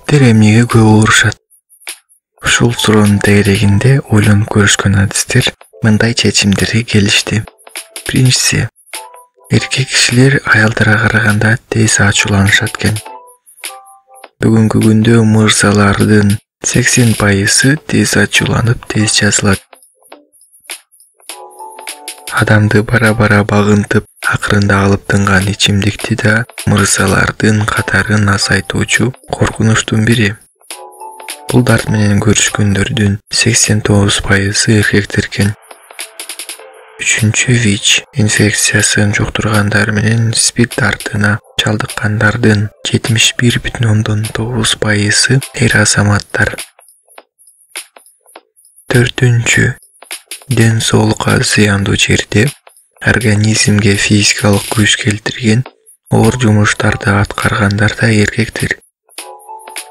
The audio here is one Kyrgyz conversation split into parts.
Эркектер эмнеге көп оорушат? Ушул суроонун тегерегинде ойлонуп көрүшкөн адистер мындай чечимдерге келишти. Биринчиси, эркек кишилер аялдарга караганда тез ачууланышат экен. Бүгүнкү күндө мырзалардын 80% тез ачууланып, тез жазылат. Адамды бара-бара багынтып, акырында алып тынган ичимдикти да мырзалардын катарын азайтуучу коркунучтун бири. Бул дарт менен көрүшкөндөрдүн 89% эркектер экен. Үчүнчү, ВИЧ инфекциясын жуктургандар менен СПИД дартына чалдыккандардын 71,9% эр азаматтар. Төртүнчү, ден соолукка зыяндуу жерде организмге физикалык күч келтирген оор жумуштарды аткаргандар да эркектер.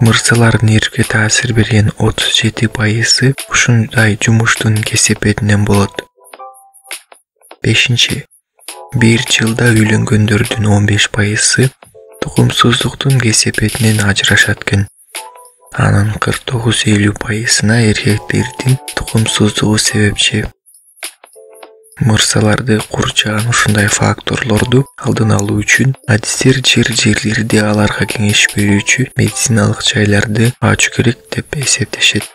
Мырзалардын эркекке таасир берген 37% ушундай жумуштун кесепетинен болот. Бешинчи, бир жылда үйлөнгөндөрдүн 15% тукумсуздуктун кесепетинен ажырашат экен. Анын 49-50%-на эркектердин тукумсуздугу себепчи. Мырзаларды курчаган ушундай факторлорду алдын алуу үчүн адистер жерлерде аларга кеңеш берүүчү медициналык жайларды ачуу керек деп эсептешет.